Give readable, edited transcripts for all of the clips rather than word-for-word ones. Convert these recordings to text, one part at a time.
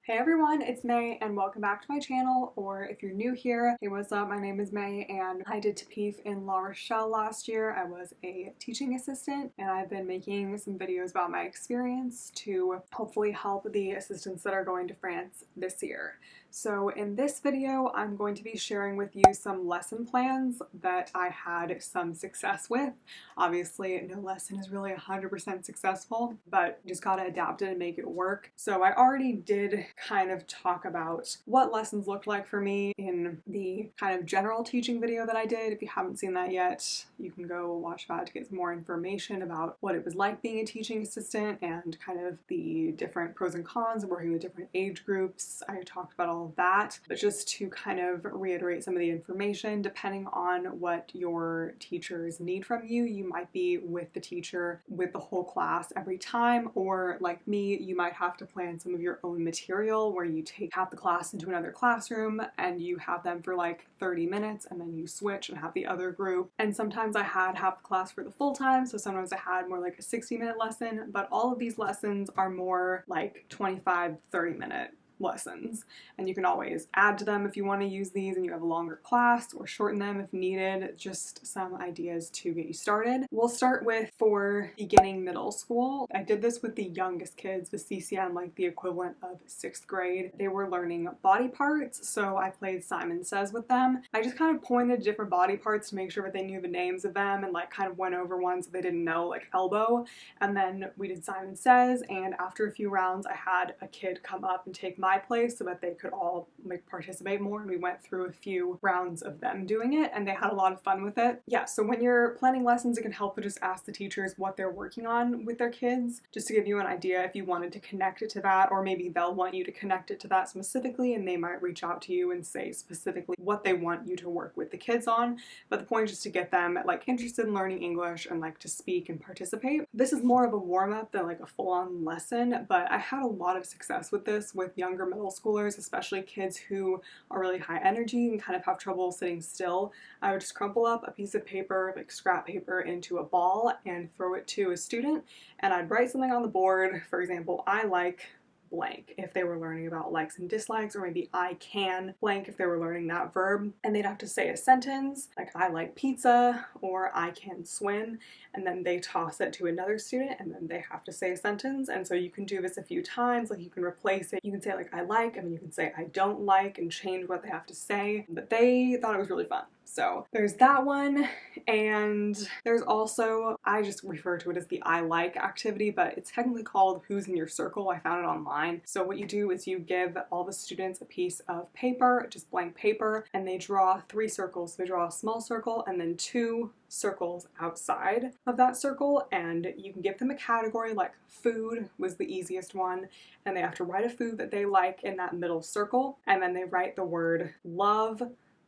Hey everyone, it's May and welcome back to my channel, or if you're new here, hey what's up, my name is May and I did Tapif in La Rochelle last year. I was a teaching assistant and I've been making some videos about my experience to hopefully help the assistants that are going to France this year. So in this video, I'm going to be sharing with you some lesson plans that I had some success with. Obviously, no lesson is really 100% successful, but just gotta adapt it and make it work. So I already did kind of talk about what lessons looked like for me in the kind of general teaching video that I did. If you haven't seen that yet, you can go watch that to get some more information about what it was like being a teaching assistant and kind of the different pros and cons of working with different age groups. I talked about all of that, but just to kind of reiterate some of the information, depending on what your teachers need from you, you might be with the teacher with the whole class every time, or like me, you might have to plan some of your own material where you take half the class into another classroom and you have them for like 30 minutes and then you switch and have the other group. And sometimes I had half the class for the full time, so sometimes I had more like a 60-minute lesson, but all of these lessons are more like 25-30-minute lessons, and you can always add to them if you want to use these and you have a longer class, or shorten them if needed. Just some ideas to get you started. We'll start with for beginning middle school. I did this with the youngest kids, with CCM, like the equivalent of 6th grade. They were learning body parts, so I played Simon Says with them. I just kind of pointed different body parts to make sure that they knew the names of them, and like kind of went over ones that they didn't know, like elbow, and then we did Simon Says, and after a few rounds I had a kid come up and take my place so that they could all like participate more, and we went through a few rounds of them doing it and they had a lot of fun with it. Yeah, so when you're planning lessons, it can help to just ask the teachers what they're working on with their kids, just to give you an idea if you wanted to connect it to that, or maybe they'll want you to connect it to that specifically and they might reach out to you and say specifically what they want you to work with the kids on. But the point is just to get them like interested in learning English and like to speak and participate. This is more of a warm-up than like a full-on lesson, but I had a lot of success with this with younger middle schoolers, especially kids who are really high energy and kind of have trouble sitting still. I would just crumple up a piece of paper, like scrap paper, into a ball and throw it to a student, and I'd write something on the board. For example, I like blank if they were learning about likes and dislikes, or maybe I can blank if they were learning that verb, and they'd have to say a sentence like I like pizza or I can swim, and then they toss it to another student and then they have to say a sentence. And so you can do this a few times, like you can replace it, you can say like I like, and then you can say I don't like and change what they have to say. But they thought it was really fun. So there's that one, and there's also, I just refer to it as the I like activity, but it's technically called Who's in Your Circle. I found it online. So what you do is you give all the students a piece of paper, just blank paper, and they draw 3 circles. So they draw a small circle and then 2 circles outside of that circle, and you can give them a category, like food was the easiest one, and they have to write a food that they like in that middle circle, and then they write the word love,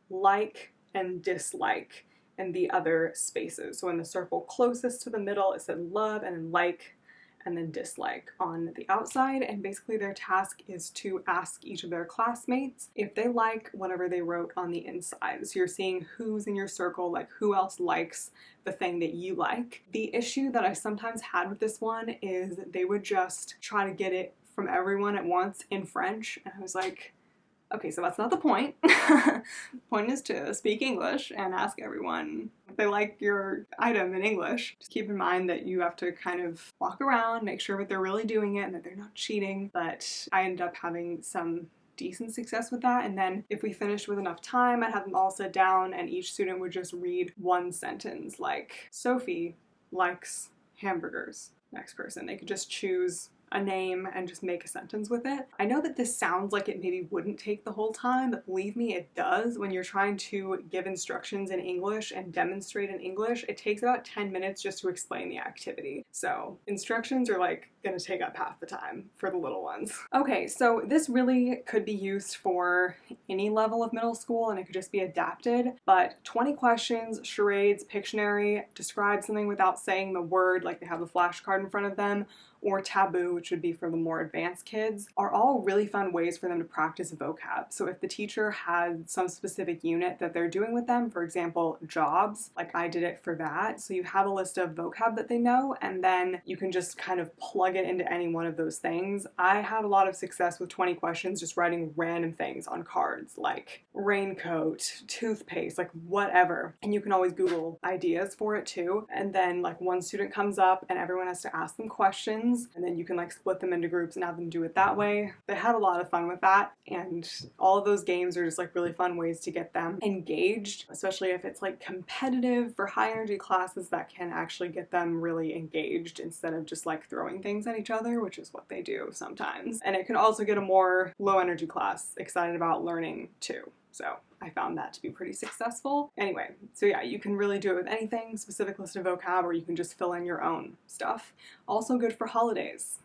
like, and dislike in the other spaces. So in the circle closest to the middle, it said love, and then like, and then dislike on the outside. And basically their task is to ask each of their classmates if they like whatever they wrote on the inside. So you're seeing who's in your circle, like who else likes the thing that you like. The issue that I sometimes had with this one is they would just try to get it from everyone at once in French, and I was like, okay, so that's not the point. The point is to speak English and ask everyone if they like your item in English. Just keep in mind that you have to kind of walk around, make sure that they're really doing it and that they're not cheating. But I ended up having some decent success with that, and then if we finished with enough time, I'd have them all sit down and each student would just read one sentence, like Sophie likes hamburgers. Next person, they could just choose a name and just make a sentence with it. I know that this sounds like it maybe wouldn't take the whole time, but believe me, it does. When you're trying to give instructions in English and demonstrate in English, it takes about 10 minutes just to explain the activity. So instructions are like gonna take up half the time for the little ones. Okay, so this really could be used for any level of middle school and it could just be adapted, but 20 questions, charades, Pictionary, describe something without saying the word, like they have a flashcard in front of them, or taboo, which would be for the more advanced kids, are all really fun ways for them to practice vocab. So if the teacher had some specific unit that they're doing with them, for example, jobs, like I did it for that. So you have a list of vocab that they know, and then you can just kind of plug it into any one of those things. I had a lot of success with 20 questions just writing random things on cards like raincoat, toothpaste, like whatever. And you can always Google ideas for it too. And then like one student comes up and everyone has to ask them questions, and then you can like split them into groups and have them do it that way. They had a lot of fun with that, and all of those games are just like really fun ways to get them engaged, especially if it's like competitive for high energy classes. That can actually get them really engaged instead of just like throwing things at each other, which is what they do sometimes. And it can also get a more low energy class excited about learning too. So I found that to be pretty successful. Anyway, so yeah, you can really do it with anything, specific list of vocab, or you can just fill in your own stuff. Also good for holidays.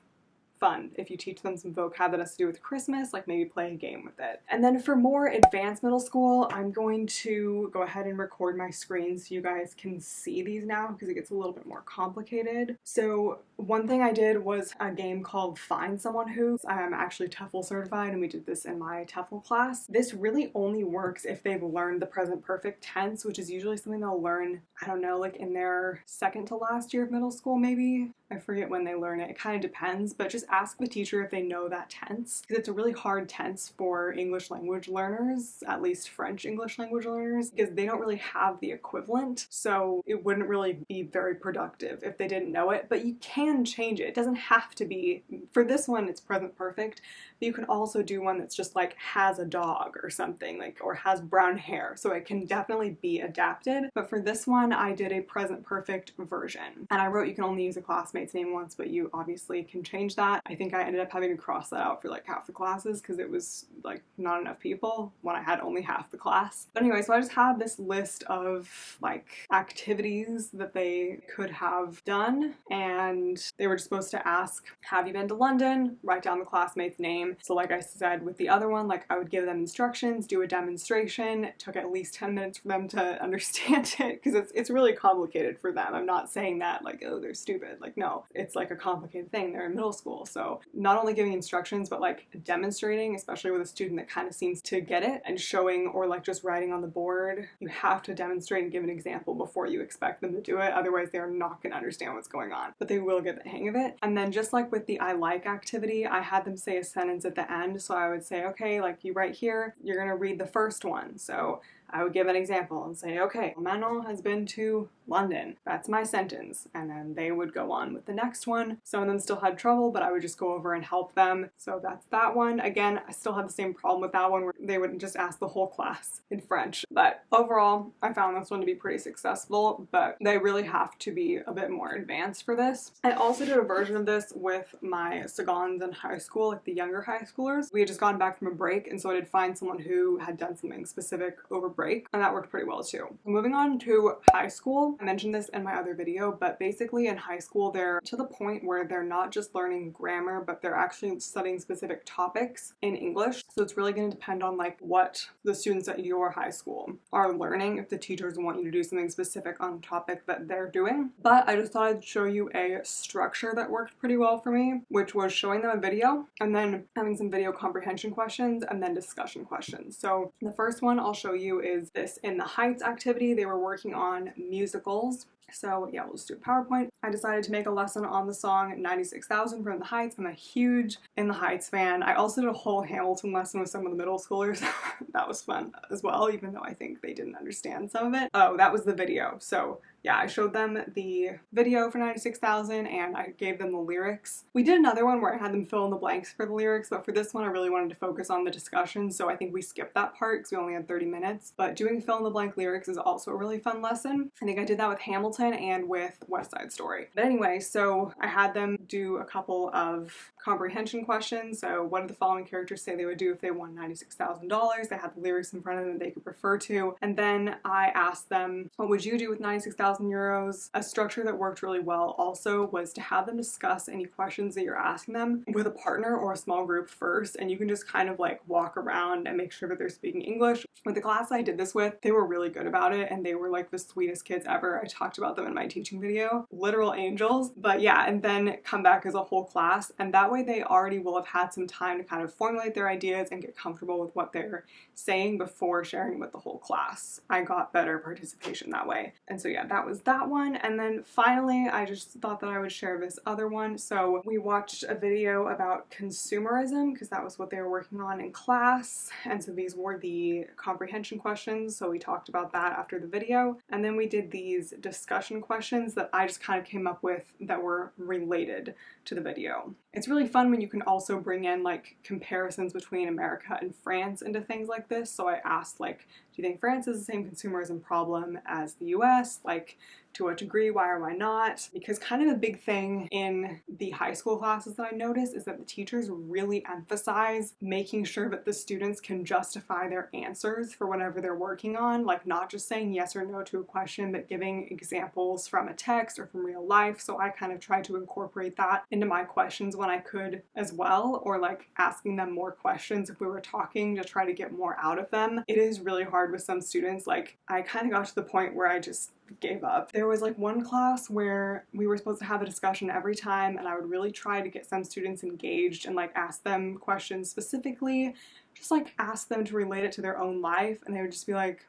Fun if you teach them some vocab that has to do with Christmas, like maybe play a game with it. And then for more advanced middle school, I'm going to go ahead and record my screen so you guys can see these now, because it gets a little bit more complicated. So one thing I did was a game called Find Someone Who. I'm actually TEFL certified, and we did this in my TEFL class. This really only works if they've learned the present perfect tense, which is usually something they'll learn, I don't know, like in their second to last year of middle school maybe. I forget when they learn it. It kind of depends, but just ask the teacher if they know that tense, because it's a really hard tense for English language learners, at least French English language learners, because they don't really have the equivalent. So it wouldn't really be very productive if they didn't know it, but you can change it. It doesn't have to be, for this one it's present perfect, but you can also do one that's just like has a dog or something, like, or has brown hair. So it can definitely be adapted. But for this one, I did a present perfect version. And I wrote you can only use a classmate's name once, but you obviously can change that. I think I ended up having to cross that out for like half the classes because it was like not enough people when I had only half the class. But anyway, so I just had this list of like activities that they could have done, and they were just supposed to ask, have you been to London? Write down the classmate's name. So like I said with the other one, like I would give them instructions, do a demonstration. It took at least 10 minutes for them to understand it, because it's really complicated for them. I'm not saying that like, oh, they're stupid. Like, no, it's like a complicated thing. They're in middle school. So not only giving instructions, but like demonstrating, especially with a student that kind of seems to get it, and showing or like just writing on the board. You have to demonstrate and give an example before you expect them to do it. Otherwise, they're not going to understand what's going on, but they will get the hang of it. And then just like with the I like activity, I had them say a sentence at the end. So I would say, okay, like you write here, you're going to read the first one. So I would give an example and say, okay, Manon has been to London. That's my sentence. And then they would go on with the next one. Some of them still had trouble, but I would just go over and help them. So that's that one. Again, I still had the same problem with that one where they would just ask the whole class in French. But overall, I found this one to be pretty successful, but they really have to be a bit more advanced for this. I also did a version of this with my seconds in high school, like the younger high schoolers. We had just gone back from a break, and so I did find someone who had done something specific over break, and that worked pretty well too. Moving on to high school, I mentioned this in my other video, but basically in high school they're to the point where they're not just learning grammar, but they're actually studying specific topics in English. So it's really going to depend on like what the students at your high school are learning, if the teachers want you to do something specific on the topic that they're doing. But I just thought I'd show you a structure that worked pretty well for me, which was showing them a video and then having some video comprehension questions and then discussion questions. So the first one I'll show you is this In the Heights activity. They were working on musicals. So yeah, we'll just do a PowerPoint. I decided to make a lesson on the song 96,000 from In the Heights. I'm a huge In the Heights fan. I also did a whole Hamilton lesson with some of the middle schoolers. That was fun as well, even though I think they didn't understand some of it. Oh, that was the video. So yeah, I showed them the video for 96,000 and I gave them the lyrics. We did another one where I had them fill in the blanks for the lyrics, but for this one I really wanted to focus on the discussion, so I think we skipped that part because we only had 30 minutes. But doing fill in the blank lyrics is also a really fun lesson. I think I did that with Hamilton and with West Side Story. But anyway, so I had them do a couple of comprehension questions. So what did the following characters say they would do if they won $96,000? They had the lyrics in front of them that they could refer to. And then I asked them, what would you do with 96,000 euros? A structure that worked really well also was to have them discuss any questions that you're asking them with a partner or a small group first, and you can just kind of like walk around and make sure that they're speaking English. With the class I did this with, they were really good about it and they were like the sweetest kids ever. I talked about about them in my teaching video. Literal angels. But yeah, and then come back as a whole class, and that way they already will have had some time to kind of formulate their ideas and get comfortable with what they're saying before sharing with the whole class. I got better participation that way. And so yeah, that was that one. And then finally, I just thought that I would share this other one. So we watched a video about consumerism because that was what they were working on in class. And so these were the comprehension questions. So we talked about that after the video. And then we did these discussion questions that I just kind of came up with that were related to the video. It's really fun when you can also bring in like comparisons between America and France into things like this. So I asked like, do you think France is the same consumerism problem as the US? Like, to what degree, why or why not? Because kind of a big thing in the high school classes that I noticed is that the teachers really emphasize making sure that the students can justify their answers for whatever they're working on, like not just saying yes or no to a question, but giving examples from a text or from real life. So I kind of tried to incorporate that into my questions when I could as well, or like asking them more questions if we were talking to try to get more out of them. It is really hard with some students. Like I kind of got to the point where I just gave up. There was like one class where we were supposed to have a discussion every time, and I would really try to get some students engaged and like ask them questions specifically, just like ask them to relate it to their own life, and they would just be like,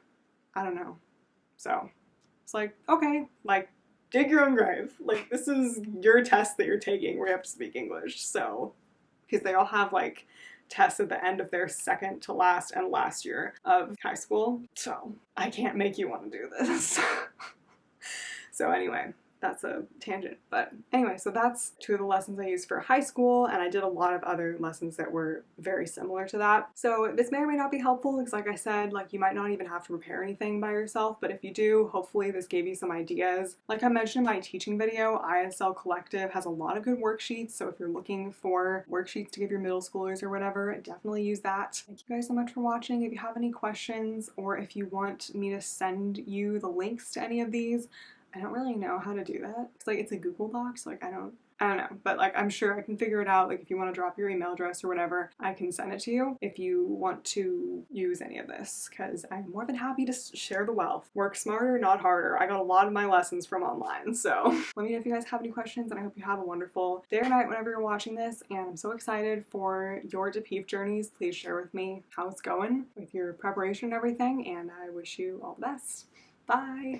I don't know. So it's like, okay, like dig your own grave. Like this is your test that you're taking where you have to speak English. So because they all have like tests at the end of their second to last and last year of high school. So I can't make you want to do this. So anyway, that's a tangent. But anyway, so that's two of the lessons I used for high school, and I did a lot of other lessons that were very similar to that. So this may or may not be helpful because like I said, like you might not even have to prepare anything by yourself, but if you do, hopefully this gave you some ideas. Like I mentioned in my teaching video, ISL Collective has a lot of good worksheets, so if you're looking for worksheets to give your middle schoolers or whatever, definitely use that. Thank you guys so much for watching. If you have any questions or if you want me to send you the links to any of these, I don't really know how to do that. It's like it's a Google Doc, so like I don't know, but like I'm sure I can figure it out. Like if you want to drop your email address or whatever, I can send it to you if you want to use any of this, because I'm more than happy to share the wealth. Work smarter, not harder. I got a lot of my lessons from online, so let me know if you guys have any questions, and I hope you have a wonderful day or night whenever you're watching this, and I'm so excited for your Tapif journeys. Please share with me how it's going with your preparation and everything, and I wish you all the best. Bye!